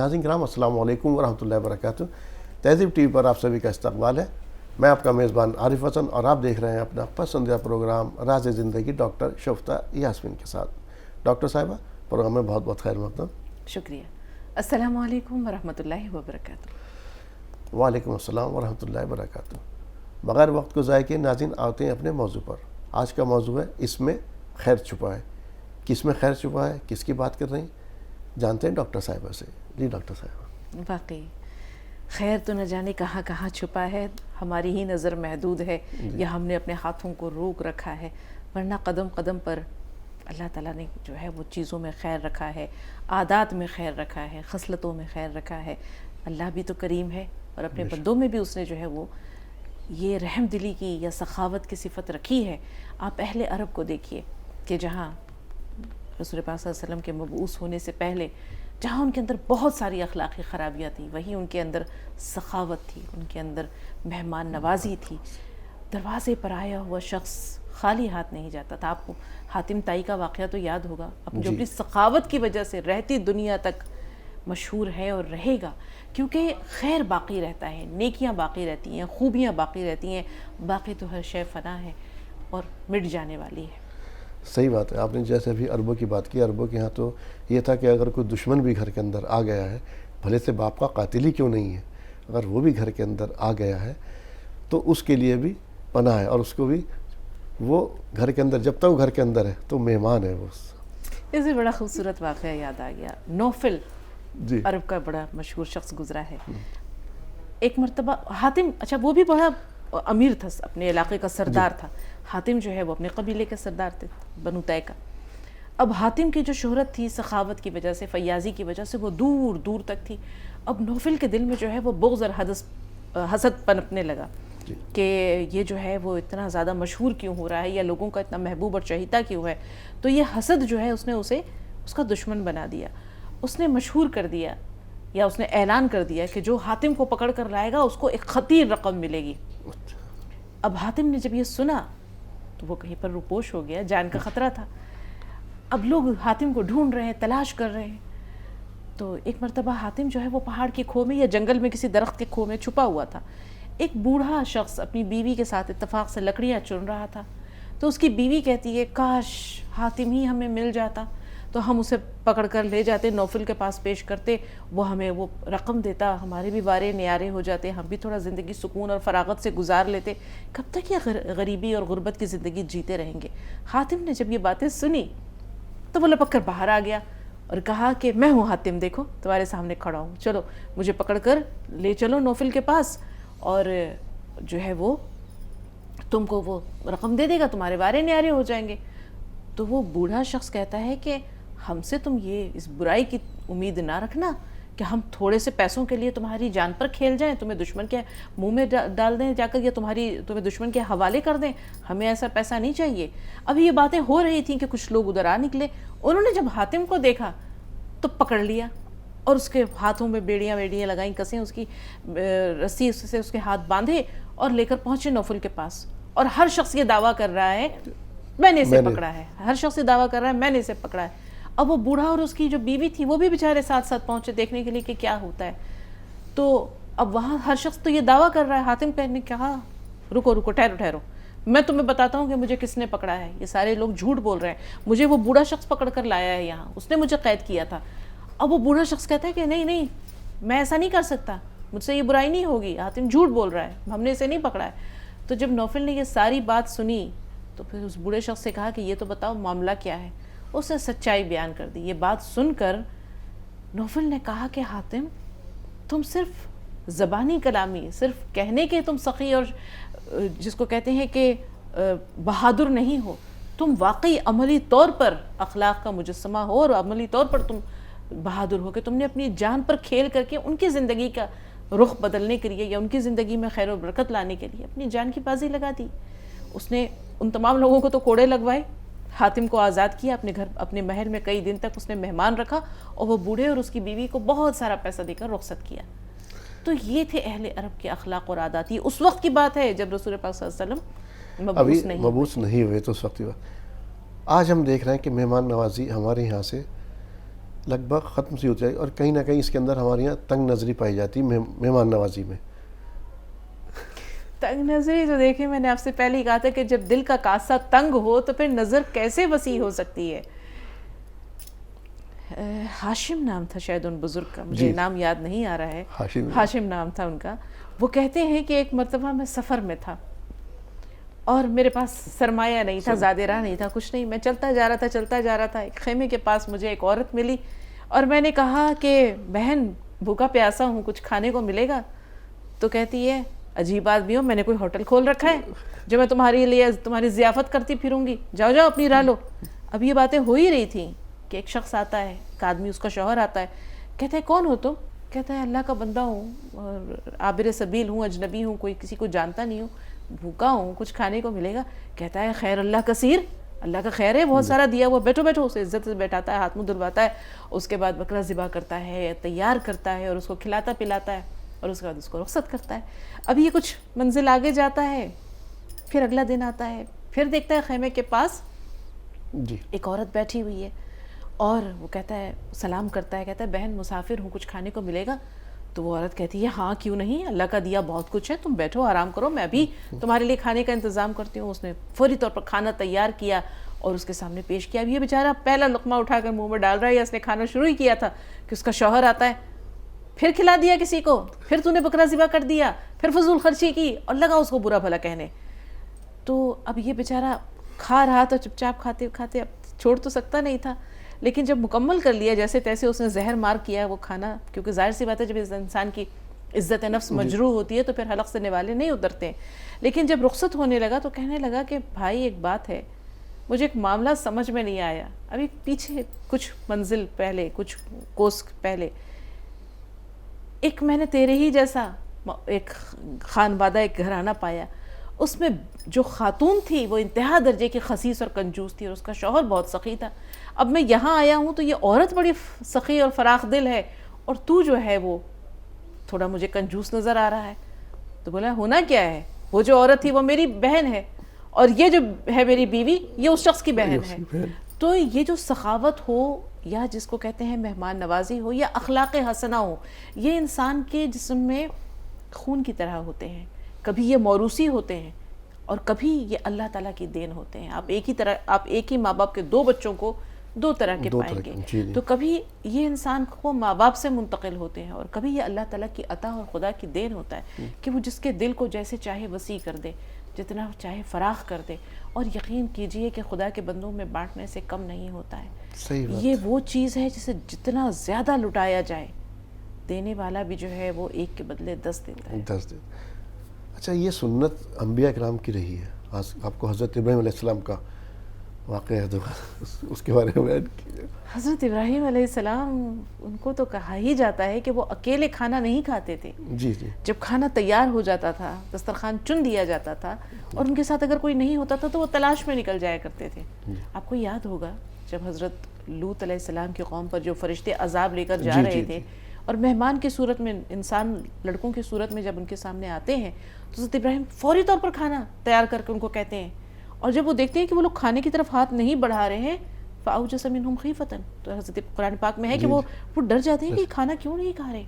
ناظرین کرام السلام علیکم ورحمۃ اللہ وبرکاتہ. تہذیب ٹی وی پر آپ سبھی کا استقبال ہے. میں آپ کا میزبان عارف حسن اور آپ دیکھ رہے ہیں اپنا پسندیدہ پروگرام راز زندگی ڈاکٹر شفتہ یاسمین کے ساتھ. ڈاکٹر صاحبہ پروگرام میں بہت بہت خیر مقدم. شکریہ. السلام علیکم ورحمۃ اللہ وبرکاتہ. وعلیکم السلام ورحمۃ اللہ وبرکاتہ. بغیر وقت کو ضائع کیے ناظرین آتے ہیں اپنے موضوع پر. آج کا موضوع ہے اس میں خیر چھپا ہے. کس میں خیر چھپا ہے, کس کی بات کر رہے ہیں, جانتے ہیں ڈاکٹر صاحبہ سے. جی ڈاکٹر صاحبہ. واقعی خیر تو نہ جانے کہاں کہاں چھپا ہے, ہماری ہی نظر محدود ہے یا ہم نے اپنے ہاتھوں کو روک رکھا ہے, ورنہ قدم قدم پر اللہ تعالیٰ نے جو ہے وہ چیزوں میں خیر رکھا ہے, عادات میں خیر رکھا ہے, خصلتوں میں خیر رکھا ہے. اللہ بھی تو کریم ہے اور اپنے بندوں میں بھی اس نے جو ہے وہ یہ رحم دلی کی یا سخاوت کی صفت رکھی ہے. آپ اہل عرب کو دیکھیے کہ جہاں رسول پاک صلی اللہ علیہ وسلم کے مبعوث ہونے سے پہلے جہاں ان کے اندر بہت ساری اخلاقی خرابیاں تھیں, وہیں ان کے اندر سخاوت تھی, ان کے اندر مہمان نوازی تھی. دروازے پر آیا ہوا شخص خالی ہاتھ نہیں جاتا تھا. آپ کو حاتم طائی کا واقعہ تو یاد ہوگا, جو اپنی سخاوت کی وجہ سے رہتی دنیا تک مشہور ہے اور رہے گا, کیونکہ خیر باقی رہتا ہے, نیکیاں باقی رہتی ہیں, خوبیاں باقی رہتی ہیں. باقی تو ہر شے فنا ہے اور مٹ جانے والی ہے. صحیح بات ہے. آپ نے جیسے ابھی عربوں کی بات کی, عربوں کے ہاں تو یہ تھا کہ اگر کوئی دشمن بھی گھر کے اندر آ گیا ہے, بھلے سے باپ کا قاتل ہی کیوں نہیں ہے, اگر وہ بھی گھر کے اندر آ گیا ہے تو اس کے لیے بھی پناہ ہے, اور اس کو بھی وہ گھر کے اندر جب تک وہ گھر کے اندر ہے تو مہمان ہے. وہ اس سے بڑا خوبصورت واقعہ یاد آ گیا. نوفل جی عرب کا بڑا مشہور شخص گزرا ہے. ایک مرتبہ حاتم, اچھا وہ بھی بڑا امیر تھا, اپنے علاقے کا سردار تھا. حاتم جو ہے وہ اپنے قبیلے کے سردار تھے, بنو طے کا. اب حاتم کی جو شہرت تھی سخاوت کی وجہ سے, فیاضی کی وجہ سے, وہ دور دور تک تھی. اب نوفل کے دل میں جو ہے وہ بغض اور حسد پنپنے لگا کہ یہ جو ہے وہ اتنا زیادہ مشہور کیوں ہو رہا ہے, یا لوگوں کا اتنا محبوب اور چہیتا کیوں ہے. تو یہ حسد جو ہے اس نے اسے اس کا دشمن بنا دیا. اس نے مشہور کر دیا یا اس نے اعلان کر دیا کہ جو حاتم کو پکڑ کر لائے گا اس کو ایک خطیر رقم ملے گی. اب حاتم نے جب یہ سنا تو وہ کہیں پر روپوش ہو گیا, جان کا خطرہ تھا. اب لوگ حاتم کو ڈھونڈ رہے ہیں, تلاش کر رہے ہیں. تو ایک مرتبہ حاتم جو ہے وہ پہاڑ کی کھو میں یا جنگل میں کسی درخت کے کھو میں چھپا ہوا تھا. ایک بوڑھا شخص اپنی بیوی کے ساتھ اتفاق سے لکڑیاں چن رہا تھا. تو اس کی بیوی کہتی ہے کاش حاتم ہی ہمیں مل جاتا تو ہم اسے پکڑ کر لے جاتے, نوفل کے پاس پیش کرتے, وہ ہمیں وہ رقم دیتا, ہمارے بھی وارے نیارے ہو جاتے, ہم بھی تھوڑا زندگی سکون اور فراغت سے گزار لیتے. کب تک یہ غریبی اور غربت کی زندگی جیتے رہیں گے. حاتم نے جب یہ باتیں سنی تو وہ لپک کر باہر آ گیا اور کہا کہ میں ہوں حاتم, دیکھو تمہارے سامنے کھڑا ہوں, چلو مجھے پکڑ کر لے چلو نوفل کے پاس, اور جو ہے وہ تم کو وہ رقم دے دے گا, تمہارے وارے نیارے ہو جائیں گے. تو وہ بوڑھا شخص کہتا ہے کہ ہم سے تم یہ اس برائی کی امید نہ رکھنا کہ ہم تھوڑے سے پیسوں کے لیے تمہاری جان پر کھیل جائیں, تمہیں دشمن کے منہ میں ڈال دیں جا کر, یا تمہیں دشمن کے حوالے کر دیں. ہمیں ایسا پیسہ نہیں چاہیے. ابھی یہ باتیں ہو رہی تھیں کہ کچھ لوگ ادھر آ نکلے. انہوں نے جب حاتم کو دیکھا تو پکڑ لیا اور اس کے ہاتھوں میں بیڑیاں لگائیں, کسیں, اس کی رسی سے اس کے ہاتھ باندھے اور لے کر پہنچے نوفل کے پاس. اور ہر شخص یہ دعویٰ کر رہا ہے میں نے اسے پکڑا ہے, ہر شخص یہ دعویٰ کر رہا ہے میں نے اسے پکڑا ہے. اب وہ بوڑھا اور اس کی جو بیوی تھی وہ بھی بیچارے ساتھ ساتھ پہنچے دیکھنے کے لیے کہ کیا ہوتا ہے. تو اب وہاں ہر شخص تو یہ دعویٰ کر رہا ہے. حاتم نے کہا رکو ٹھہرو, میں تمہیں بتاتا ہوں کہ مجھے کس نے پکڑا ہے. یہ سارے لوگ جھوٹ بول رہے ہیں, مجھے وہ بوڑھا شخص پکڑ کر لایا ہے یہاں, اس نے مجھے قید کیا تھا. اب وہ بوڑھا شخص کہتا ہے کہ نہیں میں ایسا نہیں کر سکتا, مجھ سے یہ برائی نہیں ہوگی, حاتم جھوٹ بول رہا ہے, ہم نے اسے نہیں پکڑا ہے. تو جب نوفل نے یہ ساری بات سنی تو پھر اس بوڑھے شخص سے کہا کہ یہ تو بتاؤ معاملہ کیا ہے. اس نے سچائی بیان کر دی. یہ بات سن کر نوفل نے کہا کہ حاتم تم صرف زبانی کلامی, صرف کہنے کے تم سخی اور جس کو کہتے ہیں کہ بہادر نہیں ہو, تم واقعی عملی طور پر اخلاق کا مجسمہ ہو, اور عملی طور پر تم بہادر ہو کہ تم نے اپنی جان پر کھیل کر کے ان کی زندگی کا رخ بدلنے کے لیے یا ان کی زندگی میں خیر و برکت لانے کے لیے اپنی جان کی بازی لگا دی. اس نے ان تمام لوگوں کو تو کوڑے لگوائے, حاتم کو آزاد کیا, اپنے گھر اپنے محل میں کئی دن تک اس نے مہمان رکھا, اور وہ بوڑھے اور اس کی بیوی کو بہت سارا پیسہ دے کر رخصت کیا. تو یہ تھے اہل عرب کے اخلاق اور عادات. یہ اس وقت کی بات ہے جب رسول پاک صلی اللہ علیہ وسلم مبعوث نہیں ہوئے. تو اس وقت کی بات. آج ہم دیکھ رہے ہیں کہ مہمان نوازی ہمارے یہاں سے لگ بھگ ختم سی ہو جائے. اور کہیں نہ کہیں اس کے اندر ہمارے یہاں تنگ نظری پائی جاتی ہے مہمان نوازی میں. تنگ نظری تو دیکھیں میں نے آپ سے پہلے ہی کہا تھا کہ جب دل کا کاسہ تنگ ہو تو پھر نظر کیسے وسیع ہو سکتی ہے. ہاشم نام تھا شاید ان بزرگ کا, مجھے نام یاد نہیں آ رہا ہے, ہاشم نام تھا ان کا. وہ کہتے ہیں کہ ایک مرتبہ میں سفر میں تھا اور میرے پاس سرمایہ نہیں تھا, زیادہ راہ نہیں تھا, کچھ نہیں. میں چلتا جا رہا تھا. ایک خیمے کے پاس مجھے ایک عورت ملی اور میں نے کہا کہ بہن بھوکا پیاسا ہوں, کچھ کھانے کو ملے گا؟ تو کہتی ہے عجیب آدمی ہو, میں نے کوئی ہوٹل کھول رکھا ہے جو میں تمہارے لیے تمہاری ضیافت کرتی پھروں گی, جاؤ جاؤ اپنی راہ لو. اب یہ باتیں ہو ہی رہی تھیں کہ ایک شخص آتا ہے, ایک آدمی, اس کا شوہر آتا ہے. کہتا ہے کون ہو تم؟ کہتا ہے اللہ کا بندہ ہوں اور عابر سبیل ہوں, اجنبی ہوں, کوئی کسی کو جانتا نہیں ہوں, بھوکا ہوں, کچھ کھانے کو ملے گا؟ کہتا ہے خیر اللہ کثیر, اللہ کا خیر ہے, بہت سارا دیا ہوا, بیٹھو بیٹھو. اسے عزت سے بیٹھاتا ہے, ہاتھ منہ دھلواتا ہے, اس کے بعد بکرا ذبح کرتا ہے, تیار کرتا ہے اور اس کو کھلاتا پلاتا ہے اور اس کے بعد اس کو رخصت کرتا ہے. اب یہ کچھ منزل آگے جاتا ہے, پھر اگلا دن آتا ہے, پھر دیکھتا ہے خیمے کے پاس ایک عورت بیٹھی ہوئی ہے اور وہ کہتا ہے, سلام کرتا ہے, کہتا ہے بہن مسافر ہوں, کچھ کھانے کو ملے گا؟ تو وہ عورت کہتی ہے ہاں کیوں نہیں, اللہ کا دیا بہت کچھ ہے, تم بیٹھو آرام کرو, میں ابھی تمہارے لیے کھانے کا انتظام کرتی ہوں. اس نے فوری طور پر کھانا تیار کیا اور اس کے سامنے پیش کیا. اب یہ بیچارہ پہلا لقمہ اٹھا کر منہ میں ڈال رہا ہے, یا اس نے کھانا شروع ہی کیا تھا کہ اس کا شوہر آتا ہے, پھر کھلا دیا کسی کو, پھر تو نے بکرا ذبح کر دیا, پھر فضول خرچی کی اور لگا اس کو برا بھلا کہنے. تو اب یہ بیچارہ کھا رہا تو چپ چاپ کھاتے کھاتے, اب چھوڑ تو سکتا نہیں تھا, لیکن جب مکمل کر لیا جیسے تیسے اس نے زہر مار کیا وہ کھانا, کیونکہ ظاہر سی بات ہے جب اس انسان کی عزت نفس مجروح ہوتی ہے تو پھر حلق سے نوالے نہیں اترتے. لیکن جب رخصت ہونے لگا تو کہنے لگا کہ بھائی ایک بات ہے, مجھے ایک معاملہ سمجھ میں نہیں آیا. ابھی پیچھے کچھ منزل پہلے, کچھ کوس پہلے, ایک میں نے تیرے ہی جیسا ایک خانوادہ, ایک گھرانہ پایا. اس میں جو خاتون تھی وہ انتہا درجے کی خسیس اور کنجوس تھی اور اس کا شوہر بہت سخی تھا. اب میں یہاں آیا ہوں تو یہ عورت بڑی سخی اور فراخ دل ہے اور تو جو ہے وہ تھوڑا مجھے کنجوس نظر آ رہا ہے. تو بولا ہونا کیا ہے, وہ جو عورت تھی وہ میری بہن ہے اور یہ جو ہے میری بیوی یہ اس شخص کی بہن ہے. تو یہ جو سخاوت ہو یا جس کو کہتے ہیں مہمان نوازی ہو یا اخلاق حسنہ ہو, یہ انسان کے جسم میں خون کی طرح ہوتے ہیں. کبھی یہ موروثی ہوتے ہیں اور کبھی یہ اللہ تعالیٰ کی دین ہوتے ہیں. آپ ایک ہی ماں باپ کے دو بچوں کو دو طرح کے پائیں گے. تو کبھی یہ انسان کو ماں باپ سے منتقل ہوتے ہیں اور کبھی یہ اللہ تعالیٰ کی عطا اور خدا کی دین ہوتا ہے کہ وہ جس کے دل کو جیسے چاہے وسیع کر دے, جتنا چاہے فراخ کر دے. اور یقین کیجئے کہ خدا کے بندوں میں بانٹنے سے کم نہیں ہوتا ہے. یہ وہ چیز ہے جسے جتنا زیادہ لٹایا جائے, دینے والا بھی جو ہے وہ ایک کے بدلے 10 دیتا ہے. 10 دیتا. اچھا, یہ سنت انبیاء کرام کی رہی ہے. آپ کو حضرت ابراہیم علیہ السلام کا واقعہ ہے, اس کے بارے میں بیان کیجیے. حضرت ابراہیم علیہ السلام, ان کو تو کہا ہی جاتا ہے کہ وہ اکیلے کھانا نہیں کھاتے تھے. جی جی. جب کھانا تیار ہو جاتا تھا, دسترخوان چن دیا جاتا تھا اور ان کے ساتھ اگر کوئی نہیں ہوتا تھا تو وہ تلاش میں نکل جایا کرتے تھے. آپ کو یاد ہوگا جب حضرت لوط علیہ السلام کی قوم پر جو فرشتے عذاب لے کر جا رہے تھے اور مہمان کی صورت میں, انسان لڑکوں کی صورت میں جب ان کے سامنے آتے ہیں تو حضرت ابراہیم فوری طور پر کھانا تیار کر کے ان کو کہتے ہیں, اور جب وہ دیکھتے ہیں کہ وہ لوگ کھانے کی طرف ہاتھ نہیں بڑھا رہے ہیں, فَأَوْجَسَ مِنْهُمْ خِيفَةً, تو حضرت قرآن پاک میں ہے کہ وہ ڈر جاتے ہیں کہ کھانا کیوں نہیں کھا رہے.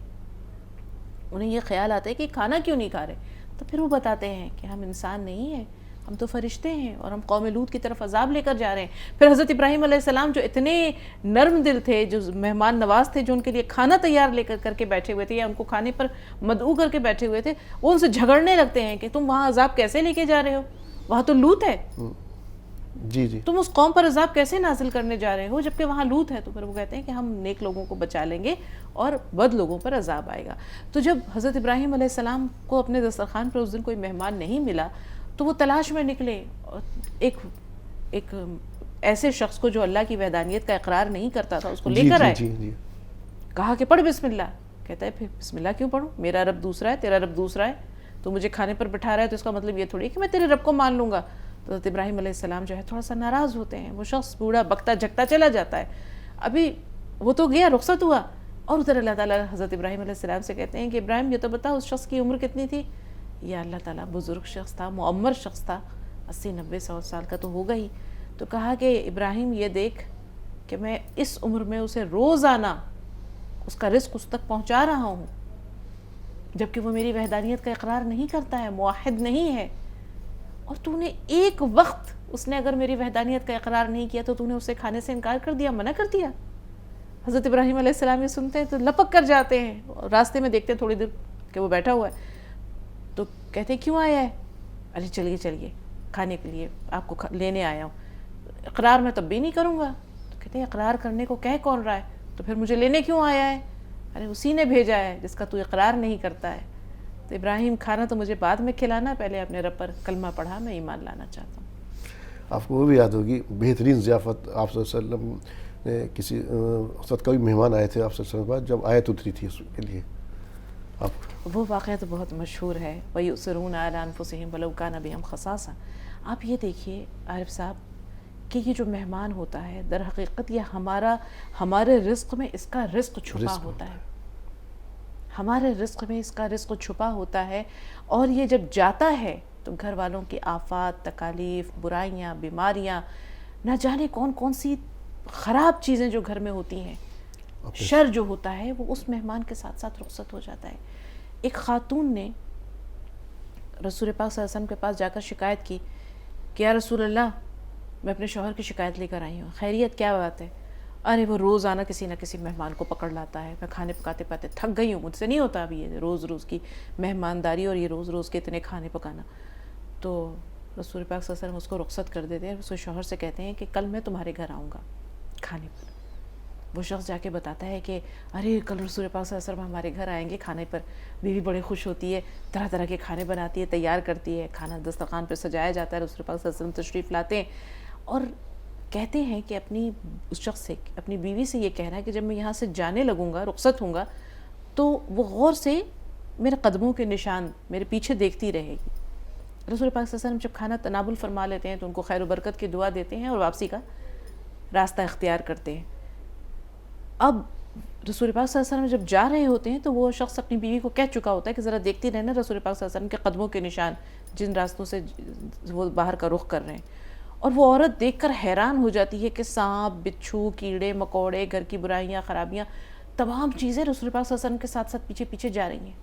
انہیں یہ خیال آتا ہے کہ کھانا کیوں نہیں کھا رہے. تو پھر وہ بتاتے ہیں کہ ہم انسان نہیں ہیں, ہم تو فرشتے ہیں اور ہم قوم لوط کی طرف عذاب لے کر جا رہے ہیں. پھر حضرت ابراہیم علیہ السلام جو اتنے نرم دل تھے, جو مہمان نواز تھے, جو ان کے لیے کھانا تیار لے کر کے بیٹھے ہوئے تھے یا ان کو کھانے پر مدعو کر کے بیٹھے ہوئے تھے, وہ ان سے جھگڑنے لگتے ہیں کہ تم وہاں عذاب کیسے لے کے جا رہے ہو, وہاں تو لوط ہے, جی جی, تم اس قوم پر عذاب کیسے نازل کرنے جا رہے ہو جبکہ وہاں لوط ہے. تو پھر وہ کہتے ہیں کہ ہم نیک لوگوں کو بچا لیں گے اور بد لوگوں پر عذاب آئے گا. تو جب حضرت ابراہیم علیہ السلام کو اپنے دسترخوان پر اس دن کوئی مہمان نہیں ملا تو وہ تلاش میں نکلے, ایک ایسے شخص کو جو اللہ کی وحدانیت کا اقرار نہیں کرتا تھا اس کو لے کر آئے. کہا کہ پڑھ بسم اللہ. کہتا ہے پھر بسم اللہ کیوں پڑھوں, میرا رب دوسرا ہے, تیرا رب دوسرا ہے, تو مجھے کھانے پر بٹھا رہا ہے تو اس کا مطلب یہ تھوڑی ہے کہ میں تیرے رب کو مان لوں گا. تو حضرت ابراہیم علیہ السلام جو ہے تھوڑا سا ناراض ہوتے ہیں. وہ شخص بوڑھا بکتا جھکتا چلا جاتا ہے. ابھی وہ تو گیا, رخصت ہوا, اور ادھر اللہ تعالیٰ حضرت ابراہیم علیہ السلام سے کہتے ہیں کہ ابراہیم یہ تو بتا اس شخص کی عمر کتنی تھی. یا اللہ تعالیٰ بزرگ شخص تھا, معمر شخص تھا, 80-90-100 سال کا تو ہوگا ہی. تو کہا کہ ابراہیم یہ دیکھ کہ میں اس عمر میں اسے روزانہ اس کا رزق اس تک پہنچا رہا ہوں، جبکہ وہ میری وحدانیت کا اقرار نہیں کرتا ہے، موحد نہیں ہے، اور تو نے ایک وقت اس نے اگر میری وحدانیت کا اقرار نہیں کیا تو نے اسے کھانے سے انکار کر دیا، منع کر دیا۔ حضرت ابراہیم علیہ السلام یہ سنتے ہیں تو لپک کر جاتے ہیں، اور راستے میں دیکھتے ہیں تھوڑی دیر کہ وہ بیٹھا ہوا ہے، تو کہتے ہیں کیوں آیا ہے؟ ارے چلیے کھانے کے لیے آپ کو لینے آیا ہوں۔ اقرار میں تب بھی نہیں کروں گا۔ تو کہتے ہیں اقرار کرنے کو کہہ کون رہا ہے؟ تو پھر مجھے لینے کیوں آیا ہے؟ ارے اسی نے بھیجا ہے جس کا تو اقرار نہیں کرتا ہے۔ تو ابراہیم کھانا تو مجھے بعد میں کھلانا، پہلے اپنے رب پر کلمہ پڑھا، میں ایمان لانا چاہتا ہوں۔ آپ کو وہ بھی یاد ہوگی بہترین ضیافت آپ صلی اللہ علیہ وسلم نے کسی وقت کبھی مہمان آئے تھے آپ صلی اللہ علیہ وسلم کے بعد، جب آیت اتری تھی اس کے لیے، آپ وہ واقعہ تو بہت مشہور ہے، وَيُؤْثِرُونَ عَلَىٰ أَنفُسِهِمْ وَلَوْ كَانَ بِهِمْ خَصَاصَةٌ۔ آپ یہ دیکھیے عارف صاحب کہ یہ جو مہمان ہوتا ہے در حقیقت یہ ہمارے رزق میں اس کا رزق چھپا ہوتا ہے، ہمارے رزق میں اس کا رزق چھپا ہوتا ہے، اور یہ جب جاتا ہے تو گھر والوں کی آفات، تکالیف، برائیاں، بیماریاں، نہ جانے کون کون سی خراب چیزیں جو گھر میں ہوتی ہیں، شر جو ہوتا ہے وہ اس مہمان کے ساتھ ساتھ رخصت ہو جاتا ہے۔ ایک خاتون نے رسول پاک صلی اللہ علیہ وسلم کے پاس جا کر شکایت کی کہ یا رسول اللہ میں اپنے شوہر کی شکایت لے کر آئی ہوں، خیریت کیا بات ہے؟ ارے وہ روزانہ کسی نہ کسی مہمان کو پکڑ لاتا ہے، میں کھانے پکاتے پکاتے تھک گئی ہوں، مجھ سے نہیں ہوتا ابھی یہ روز کی مہمانداری اور یہ روز کے اتنے کھانے پکانا۔ تو رسول پاک صلی اللہ علیہ وسلم اس کو رخصت کر دیتے ہیں، اس کو شوہر سے کہتے ہیں کہ کل میں تمہارے گھر آؤں گا کھانے پر۔ وہ شخص جا کے بتاتا ہے کہ ارے کل رسول پاک صلی اللہ علیہ وسلم ہمارے گھر آئیں گے کھانے پر۔ بیوی بڑے خوش ہوتی ہے، طرح طرح کے کھانے بناتی ہے، تیار کرتی ہے، کھانا دسترخوان پہ سجایا جاتا ہے، رسول پاک صلی اللہ علیہ وسلم تشریف لاتے ہیں اور کہتے ہیں کہ اس شخص سے، اپنی بیوی سے یہ کہہ رہا ہے کہ جب میں یہاں سے جانے لگوں گا، رخصت ہوں گا، تو وہ غور سے میرے قدموں کے نشان میرے پیچھے دیکھتی رہے گی۔ رسول پاک صلی اللہ علیہ وسلم جب کھانا تناول فرما لیتے ہیں تو ان کو خیر و برکت کی دعا دیتے ہیں اور واپسی کا راستہ اختیار کرتے ہیں۔ اب رسول پاک صلی اللہ علیہ وسلم جب جا رہے ہوتے ہیں تو وہ شخص اپنی بیوی کو کہہ چکا ہوتا ہے کہ ذرا دیکھتی رہنا رسول پاک صلی اللہ علیہ وسلم کے قدموں کے نشان، جن راستوں سے وہ باہر کا رخ کر رہے ہیں۔ اور وہ عورت دیکھ کر حیران ہو جاتی ہے کہ سانپ، بچھو، کیڑے مکوڑے، گھر کی برائیاں، خرابیاں، تمام چیزیں رسول پاک صلی اللہ علیہ وسلم کے ساتھ ساتھ پیچھے پیچھے جا رہی ہیں۔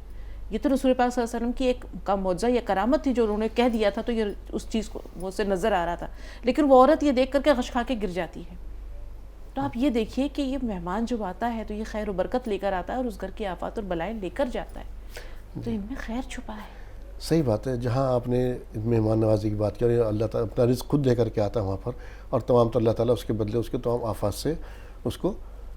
یہ تو رسول پاک صلی اللہ علیہ وسلم کی ایک کا معجزہ یا کرامت تھی جو انہوں نے کہہ دیا تھا، تو یہ اس چیز کو وہ سے نظر آ رہا تھا، لیکن وہ عورت یہ دیکھ کر کے غش کھا کے گر جاتی ہے۔ تو آپ یہ دیکھیے کہ یہ مہمان جو آتا ہے تو یہ خیر و برکت لے کر آتا ہے اور اس گھر کی آفات اور بلائیں لے کر جاتا ہے، تو ان میں خیر چھپا ہے۔ صحیح بات ہے۔ جہاں آپ نے مہمان نوازی کی بات کی، اور اللہ تعالیٰ اپنا رزق خود دے کر کے آتا ہے وہاں پر، اور تمام تو اللہ تعالیٰ اس کے بدلے اس کے تمام آفات سے اس کو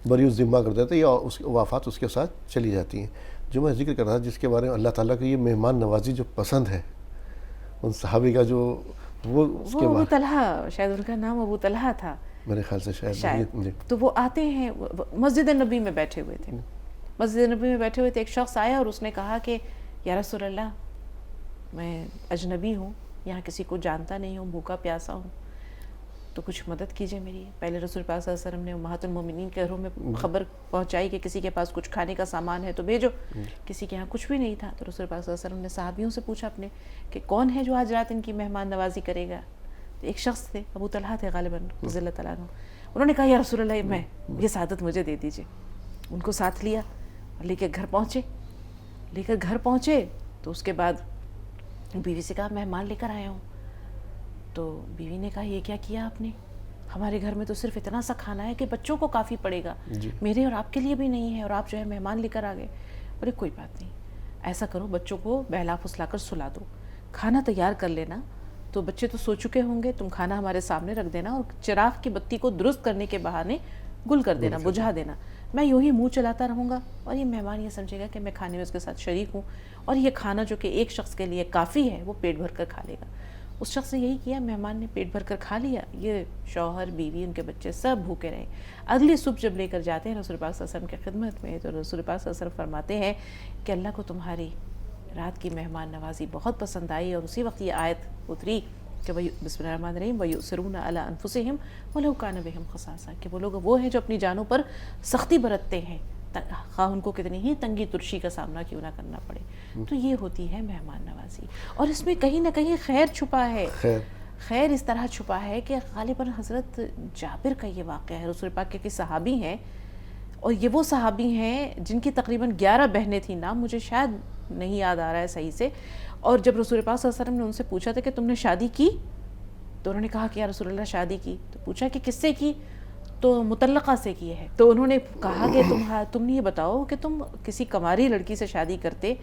بری ذمہ کر دیتے ہیں، یا اس آفات اس کے ساتھ چلی جاتی ہیں۔ جو میں ذکر کر رہا تھا جس کے بارے میں اللہ تعالیٰ کی یہ مہمان نوازی جو پسند ہے، ان صحابی کا جو وہ اس کے ابو طلحہ، شاید ان کا نام ابو طلحہ تھا میرے خیال سے شاید، تو وہ آتے ہیں، مسجد نبی میں بیٹھے ہوئے تھے، مسجد نبی میں بیٹھے ہوئے تھے، ایک شخص آیا اور اس نے کہا کہ یا رسول اللہ میں اجنبی ہوں، یہاں کسی کو جانتا نہیں ہوں، بھوکا پیاسا ہوں، تو کچھ مدد کیجئے میری۔ پہلے رسول پاک صلی اللہ علیہ وسلم نے امہات المومنین کے گھروں میں خبر پہنچائی کہ کسی کے پاس کچھ کھانے کا سامان ہے تو بھیجو، کسی کے یہاں کچھ بھی نہیں تھا، تو رسول پاک صلی اللہ علیہ وسلم نے صحابیوں سے پوچھا اپنے کہ کون ہے جو آج رات ان کی مہمان نوازی کرے گا؟ تو ایک شخص تھے، ابو طلحہ تھے غالباً رضی اللہ تعالیٰ عنہ، انہوں نے کہا یا رسول اللہ میں یہ سعادت مجھے دے دیجئے۔ ان کو ساتھ لیا اور لے کر گھر پہنچے تو اس کے بعد بیوی سے کہا مہمان لے کر آیا ہوں، تو بیوی نے کہا یہ کیا کیا آپ نے؟ ہمارے گھر میں تو صرف اتنا سا کھانا ہے کہ بچوں کو کافی پڑے گا، میرے اور آپ کے لیے بھی نہیں ہے، اور آپ جو ہے مہمان لے کر آ گئے۔ بولے کوئی بات نہیں، ایسا کرو بچوں کو بہلا پھسلا کر سلا دو، کھانا تیار کر لینا، تو بچے تو سو چکے ہوں گے، تم کھانا ہمارے سامنے رکھ دینا اور چراغ کی بتی کو درست کرنے کے بہانے گل کر دینا، بجھا دینا، میں یوں ہی منہ چلاتا رہوں گا اور یہ مہمان یہ سمجھے گا کہ میں کھانے میں اس کے ساتھ شریک ہوں، اور یہ کھانا جو کہ ایک شخص کے لیے کافی ہے وہ پیٹ بھر کر کھا لے گا۔ اس شخص نے یہی کیا، مہمان نے پیٹ بھر کر کھا لیا، یہ شوہر، بیوی، ان کے بچے سب بھوکے رہے۔ اگلی صبح جب لے کر جاتے ہیں رسول پاک صلی اللہ علیہ وسلم کی خدمت میں، تو رسول پاک صلی اللہ علیہ وسلم فرماتے ہیں کہ اللہ کو تمہاری رات کی مہمان نوازی بہت پسند آئی، اور اسی وقت یہ آیت اتری کہ بسم اللہ الرحمن الرحیم وَيُؤْثِرُونَ عَلَىٰ أَنفُسِهِمْ وَلَوْ كَانَ بِهِمْ خَصَاصَةٌ، کہ وہ لوگ وہ ہیں جو اپنی جانوں پر سختی برتتے ہیں، خواہ ان کو کتنی ہی تنگی ترشی کا سامنا کیوں نہ کرنا پڑے۔ تو یہ ہوتی ہے مہمان نوازی، اور اس میں کہیں نہ کہیں خیر چھپا ہے، خیر اس طرح چھپا ہے کہ غالباً حضرت جابر کا یہ واقعہ ہے. رسول پاک کے صحابی ہیں اور یہ وہ صحابی ہیں جن کی تقریباً 11 بہنیں تھیں. نام مجھے شاید نہیں یاد آ رہا ہے صحیح سے. اور جب رسول پاک صلی اللہ علیہ وسلم نے ان سے پوچھا تھا کہ تم نے شادی کی تو انہوں نے کہا کہ یا رسول اللہ شادی کی. تو پوچھا کہ کس سے کی؟ تو مطلقہ سے کی ہے. تو انہوں نے کہا کہ تم نے یہ بتاؤ کہ تم کسی کنواری لڑکی سے شادی کرتے؟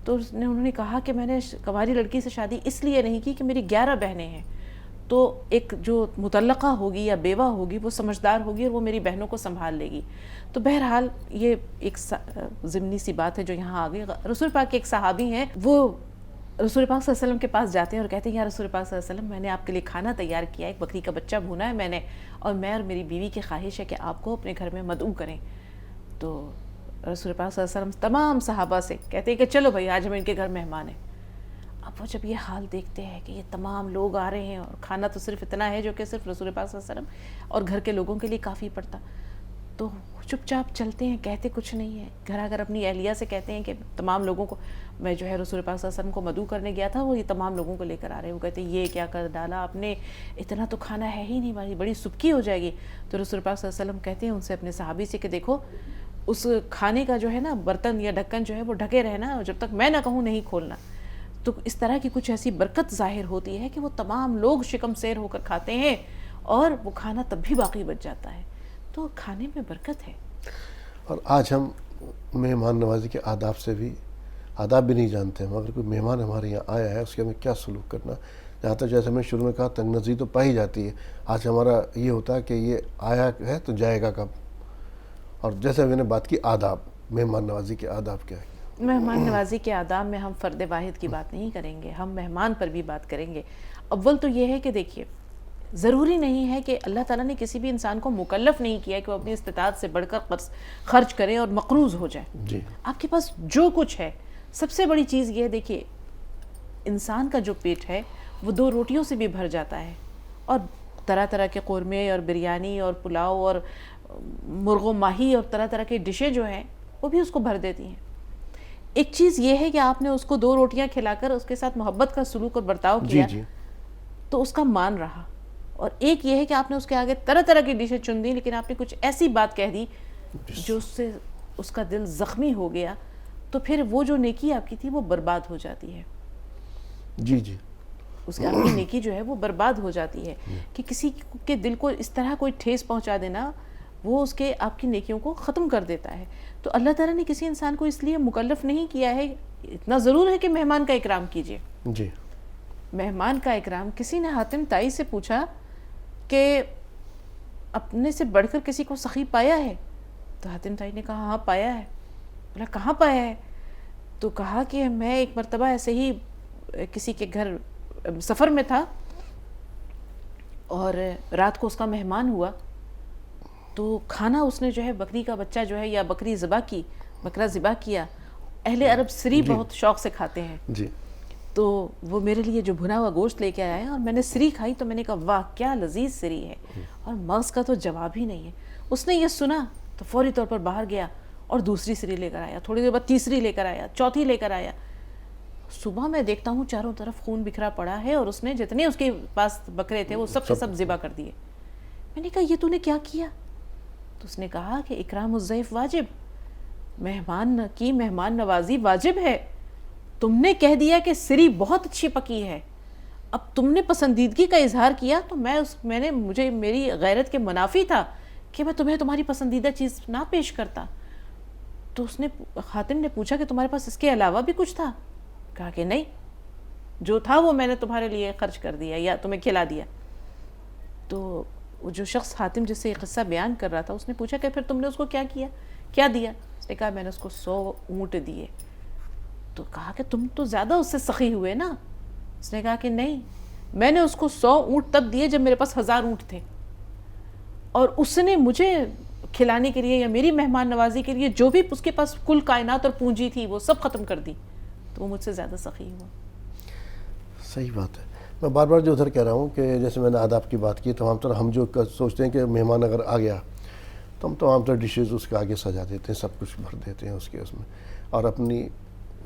تو انہوں نے کہا کہ میں نے کنواری لڑکی سے شادی اس لیے نہیں کی کہ میری 11 بہنیں ہیں. تو ایک جو مطلقہ ہوگی یا بیوہ ہوگی وہ سمجھدار ہوگی اور وہ میری بہنوں کو سنبھال لے گی. تو بہرحال یہ ایک ضمنی سی بات ہے جو یہاں آ گئی. رسول پاک کے ایک صحابی ہیں, وہ رسول پاک صلی اللہ علیہ وسلم کے پاس جاتے ہیں اور کہتے ہیں یا رسول پاک صلی اللہ علیہ وسلم میں نے آپ کے لیے کھانا تیار کیا ہے, ایک بکری کا بچہ بھونا ہے میں نے, اور میں اور میری بیوی کی خواہش ہے کہ آپ کو اپنے گھر میں مدعو کریں. تو رسول پاک صلی اللہ علیہ وسلم تمام صحابہ سے کہتے ہیں کہ چلو بھائی آج ہم ان کے گھر مہمان ہیں. اب وہ جب یہ حال دیکھتے ہیں کہ یہ تمام لوگ آ رہے ہیں اور کھانا تو صرف اتنا ہے جو کہ صرف رسول پاک صلی اللہ علیہ وسلم اور گھر کے لوگوں کے لیے کافی پڑتا, تو چپ چاپ چلتے ہیں, کہتے کچھ نہیں ہے. گھر آ کر اپنی اہلیہ سے کہتے ہیں کہ تمام لوگوں کو, میں جو ہے رسول پاک صلی اللہ علیہ وسلم کو مدعو کرنے گیا تھا, وہ یہ تمام لوگوں کو لے کر آ رہے ہیں. وہ کہتے ہیں یہ کیا کر ڈالا آپ نے, اتنا تو کھانا ہے ہی نہیں, بڑی سبکی ہو جائے گی. تو رسول پاک صلی اللہ علیہ وسلم کہتے ہیں ان سے اپنے صحابی سے کہ دیکھو اس کھانے کا جو ہے نا برتن یا ڈھکن جو ہے وہ ڈھکے رہنا, جب تک میں نہ کہوں نہیں کھولنا. تو اس طرح کی کچھ ایسی برکت ظاہر ہوتی ہے کہ وہ تمام لوگ شکم سیر ہو کر کھاتے ہیں اور وہ کھانا تب بھی باقی بچ جاتا ہے. تو کھانے میں برکت ہے. اور آج ہم مہمان نوازی کے آداب سے بھی آداب بھی نہیں جانتے ہیں, مگر کوئی مہمان ہمارے یہاں آیا ہے اس کے ہمیں کیا سلوک کرنا. جہاں تک جیسے میں شروع میں کہا تنگ نظری تو پائی جاتی ہے, آج ہمارا یہ ہوتا ہے کہ یہ آیا ہے تو جائے گا کب. اور جیسے میں نے بات کی آداب, مہمان نوازی کے آداب کیا ہے؟ مہمان نوازی کے آداب میں ہم فرد واحد کی بات نہیں کریں گے, ہم مہمان پر بھی بات کریں گے. اول تو یہ ہے کہ دیکھیے ضروری نہیں ہے کہ اللہ تعالیٰ نے کسی بھی انسان کو مکلف نہیں کیا کہ وہ اپنی استطاعت سے بڑھ کر خرچ کرے اور مقروض ہو جائے. جی, آپ کے پاس جو کچھ ہے, سب سے بڑی چیز یہ ہے دیکھیے انسان کا جو پیٹ ہے وہ 2 روٹیوں سے بھی بھر جاتا ہے, اور طرح طرح کے قورمے اور بریانی اور پلاؤ اور مرغ و ماہی اور طرح طرح کی ڈشیں جو ہیں وہ بھی اس کو بھر دیتی ہیں. ایک چیز یہ ہے کہ آپ نے اس کو 2 روٹیاں کھلا کر اس کے ساتھ محبت کا سلوک اور برتاؤ کیا, تو اس کا مان رہا. اور ایک یہ ہے کہ آپ نے اس کے آگے طرح طرح کی ڈشیں چن دی, لیکن آپ نے کچھ ایسی بات کہہ دی جو اس سے اس کا دل زخمی ہو گیا, تو پھر وہ جو نیکی آپ کی تھی وہ برباد ہو جاتی ہے. جی جی, اس کی آپ کی نیکی جو ہے وہ برباد ہو جاتی ہے. کہ کسی کے دل کو اس طرح کوئی ٹھیس پہنچا دینا وہ اس کے آپ کی نیکیوں کو ختم کر دیتا ہے. تو اللہ تعالیٰ نے کسی انسان کو اس لیے مکلف نہیں کیا ہے. اتنا ضرور ہے کہ مہمان کا اکرام کیجیے. جی, مہمان کا اکرام. کسی نے حاتم تائی سے پوچھا کہ اپنے سے بڑھ کر کسی کو سخی پایا ہے؟ تو حاتم تائی نے کہا ہاں پایا ہے. بولا کہاں پایا ہے؟ تو کہا کہ میں ایک مرتبہ ایسے ہی کسی کے گھر سفر میں تھا اور رات کو اس کا مہمان ہوا, تو کھانا اس نے جو ہے بکری کا بچہ جو ہے یا بکری ذبح کی, بکرا ذبح کیا. اہل عرب سری بہت شوق سے کھاتے ہیں. جی, تو وہ میرے لیے جو بھنا ہوا گوشت لے کے آیا اور میں نے سری کھائی تو میں نے کہا واہ کیا لذیذ سری ہے, اور مغز کا تو جواب ہی نہیں ہے. اس نے یہ سنا تو فوری طور پر باہر گیا اور دوسری سری لے کر آیا, تھوڑی دیر بعد تیسری لے کر آیا, چوتھی لے کر آیا. صبح میں دیکھتا ہوں چاروں طرف خون بکھرا پڑا ہے اور اس نے جتنے اس کے پاس بکرے تھے وہ سب کے سب ذبح کر دیے. میں نے کہا یہ تو نے کیا کیا؟ تو اس نے کہا کہ اکرام الضیف واجب, مہمان کی مہمان نوازی واجب ہے. تم نے کہہ دیا کہ سری بہت اچھی پکی ہے, اب تم نے پسندیدگی کا اظہار کیا تو مجھے میری غیرت کے منافی تھا کہ میں تمہیں تمہاری پسندیدہ چیز نہ پیش کرتا. تو اس نے حاتم نے پوچھا کہ تمہارے پاس اس کے علاوہ بھی کچھ تھا؟ کہا کہ نہیں, جو تھا وہ میں نے تمہارے لیے خرچ کر دیا یا تمہیں کھلا دیا. تو وہ جو شخص حاتم جس سے یہ قصہ بیان کر رہا تھا اس نے پوچھا کہ پھر تم نے اس کو کیا کیا, کیا دیا؟ اس نے کہا میں نے اس کو 100 اونٹ دیے. تو کہا کہ تم تو زیادہ اس سے سخی ہوئے نا. اس نے کہا کہ نہیں, میں نے اس کو 100 اونٹ تب دیے جب میرے پاس 1000 اونٹ تھے, اور اس نے مجھے کھلانے کے لیے یا میری مہمان نوازی کے لیے جو بھی اس کے پاس کل کائنات اور پونجی تھی وہ سب ختم کر دی, تو وہ مجھ سے زیادہ سخی ہوا. صحیح بات ہے. میں بار بار جو ادھر کہہ رہا ہوں کہ جیسے میں نے آداب کی بات کی تو عام طور ہم جو سوچتے ہیں کہ مہمان اگر آ گیا تو ہم تو عام طور ڈشز اس کے آگے سجا دیتے ہیں, سب کچھ بھر دیتے ہیں اس میں, اور اپنی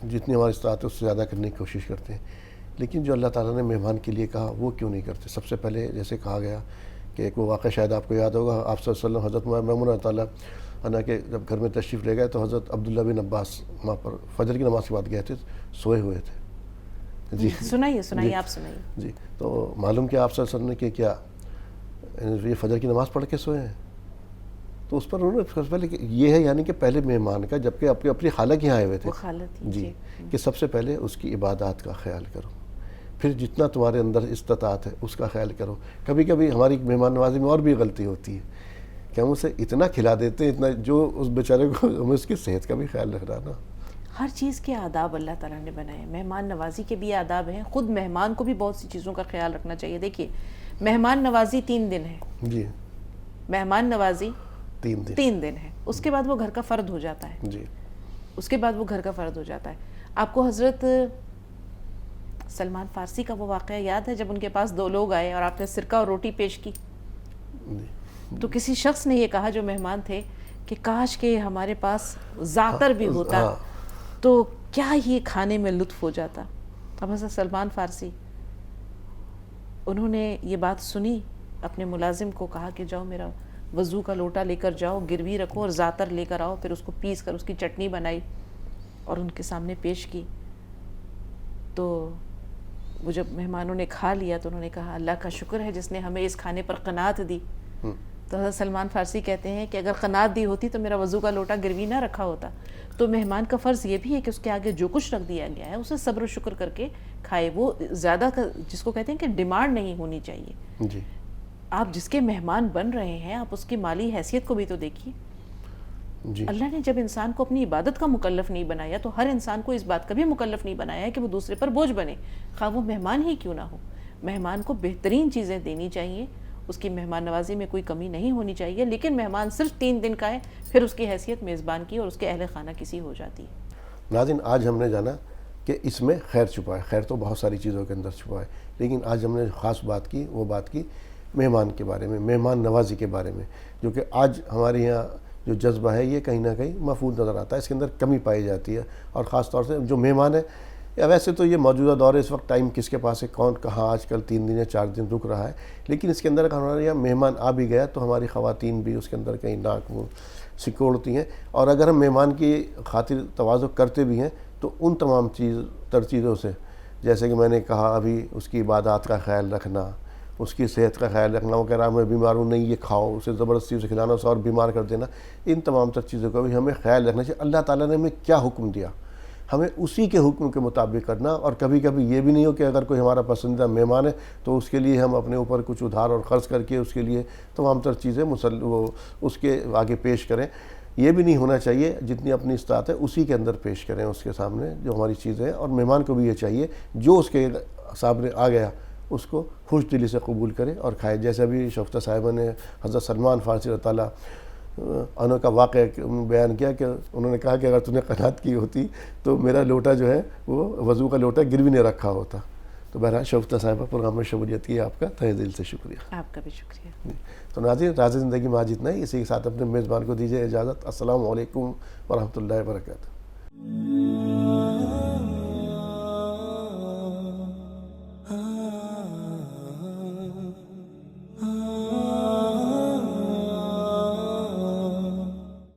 جتنی ہماری استطاعت ہے اس سے زیادہ کرنے کی کوشش کرتے ہیں. لیکن جو اللہ تعالیٰ نے مہمان کے لیے کہا وہ کیوں نہیں کرتے؟ سب سے پہلے جیسے کہا گیا کہ ایک وہ واقعہ شاید آپ کو یاد ہوگا، آپ صلی اللہ علیہ وسلم حضرت میمونہ تعالیٰ عنہ کے جب گھر میں تشریف لے گئے تو حضرت عبداللہ بن عباس وہاں پر فجر کی نماز کے بعد گئے تھے، سوئے ہوئے تھے. جی سنائیے آپ سنائیے. جی تو معلوم کہ آپ صلی اللہ علیہ وسلم نے کہ کیا یہ فجر کی نماز پڑھ کے سوئے ہیں؟ تو اس پر انہوں نے سب سے پہلے یہ ہے یعنی کہ پہلے مہمان کا، جبکہ اپنی خالہ کے یہاں آئے ہوئے تھے، جی کہ سب سے پہلے اس کی عبادات کا خیال کرو، پھر جتنا تمہارے اندر استطاعت ہے اس کا خیال کرو. کبھی کبھی ہماری مہمان نوازی میں اور بھی غلطی ہوتی ہے کہ ہم اسے اتنا کھلا دیتے ہیں، اتنا جو اس بیچارے کو ہمیں اس کی صحت کا بھی خیال رکھنا نا. ہر چیز کے آداب اللہ تعالیٰ نے بنائے، مہمان نوازی کے بھی آداب ہیں، خود مہمان کو بھی بہت سی چیزوں کا خیال رکھنا چاہیے. دیکھیے مہمان نوازی 3 دن ہے، جی مہمان نوازی 3 دن ہے، اس کے بعد وہ گھر کا فرد ہو جاتا ہے. جی اس کے بعد وہ گھر کا فرد ہو جاتا ہے. آپ کو حضرت سلمان فارسی کا وہ واقعہ یاد ہے جب ان کے پاس 2 لوگ آئے اور آپ نے سرکہ اور روٹی پیش کی؟ تو کسی شخص نے یہ کہا جو مہمان تھے کہ کاش کہ ہمارے پاس زعتر بھی ہوتا تو کیا یہ کھانے میں لطف ہو جاتا. اب حضرت سلمان فارسی انہوں نے یہ بات سنی، اپنے ملازم کو کہا کہ جاؤ میرا وضو کا لوٹا لے کر جاؤ، گروی رکھو اور زعتر لے کر آؤ. پھر اس کو پیس کر اس کی چٹنی بنائی اور ان کے سامنے پیش کی. تو وہ جب مہمانوں نے کھا لیا تو انہوں نے کہا اللہ کا شکر ہے جس نے ہمیں اس کھانے پر قناعت دی. تو حضرت سلمان فارسی کہتے ہیں کہ اگر قناعت دی ہوتی تو میرا وضو کا لوٹا گروی نہ رکھا ہوتا. تو مہمان کا فرض یہ بھی ہے کہ اس کے آگے جو کچھ رکھ دیا گیا ہے اسے صبر و شکر کر کے کھائے. وہ زیادہ جس کو کہتے ہیں کہ ڈیمانڈ نہیں ہونی چاہیے. جی آپ جس کے مہمان بن رہے ہیں آپ اس کی مالی حیثیت کو بھی تو دیکھیے. جی اللہ نے جب انسان کو اپنی عبادت کا مکلف نہیں بنایا تو ہر انسان کو اس بات کا بھی مکلف نہیں بنایا ہے کہ وہ دوسرے پر بوجھ بنے، خواہ وہ مہمان ہی کیوں نہ ہو. مہمان کو بہترین چیزیں دینی چاہیے، اس کی مہمان نوازی میں کوئی کمی نہیں ہونی چاہیے. لیکن مہمان صرف 3 دن کا ہے، پھر اس کی حیثیت میزبان کی اور اس کے اہل خانہ کسی ہو جاتی ہے. ناظرین آج ہم نے جانا کہ اس میں خیر چھپا ہے. خیر تو بہت ساری چیزوں کے اندر چھپا ہے، لیکن آج ہم نے خاص بات کی، وہ بات کی مہمان کے بارے میں، مہمان نوازی کے بارے میں، جو کہ آج ہمارے یہاں جو جذبہ ہے یہ کہیں نہ کہیں محفوظ نظر آتا ہے، اس کے اندر کمی پائی جاتی ہے. اور خاص طور سے جو مہمان ہے، یا ویسے تو یہ موجودہ دور ہے، اس وقت ٹائم کس کے پاس ہے، کون کہاں آج کل 3 دن یا 4 دن رک رہا ہے، لیکن اس کے اندر اگر ہمارے یہاں مہمان آ بھی گیا تو ہماری خواتین بھی اس کے اندر کہیں ناک منہ سکوڑتی ہیں. اور اگر ہم مہمان کی خاطر تواضع کرتے بھی ہیں تو ان تمام چیزوں سے، جیسے کہ میں نے کہا ابھی، اس کی عبادات کا خیال رکھنا، اس کی صحت کا خیال رکھنا، وہ کہہ رہا میں بیمار ہوں، نہیں یہ کھاؤ، اسے زبردستی اسے کھلانا، اسے اور بیمار کر دینا، ان تمام تر چیزوں کا بھی ہمیں خیال رکھنا چاہیے. اللہ تعالیٰ نے ہمیں کیا حکم دیا، ہمیں اسی کے حکم کے مطابق کرنا. اور کبھی کبھی یہ بھی نہیں ہو کہ اگر کوئی ہمارا پسندیدہ مہمان ہے تو اس کے لیے ہم اپنے اوپر کچھ ادھار اور خرچ کر کے اس کے لیے تمام تر چیزیں اس کے آگے پیش کریں. یہ بھی نہیں ہونا چاہیے. جتنی اپنی استطاعت ہے اسی کے اندر پیش کریں اس کے سامنے جو ہماری چیزیں ہیں. اور مہمان کو بھی یہ چاہیے جو اس کے سامنے آ گیا اس کو خوش دلی سے قبول کرے اور کھائے. جیسے ابھی شفقہ صاحبہ نے حضرت سلمان فارسی رضی اللہ عنہ کا واقعہ بیان کیا کہ انہوں نے کہا کہ اگر تم نے قناعت کی ہوتی تو میرا لوٹا جو ہے وہ وضو کا لوٹا گروی نہیں رکھا ہوتا. تو بہرحال شفقہ صاحبہ پروگرام میں شمولیت کی آپ کا تہہ دل سے شکریہ. آپ کا بھی شکریہ. تو ناظرین راز زندگی میں آج اتنا ہی. اسی کے ساتھ اپنے میزبان کو دیجیے اجازت. السلام علیکم ورحمۃ اللہ وبرکاتہ.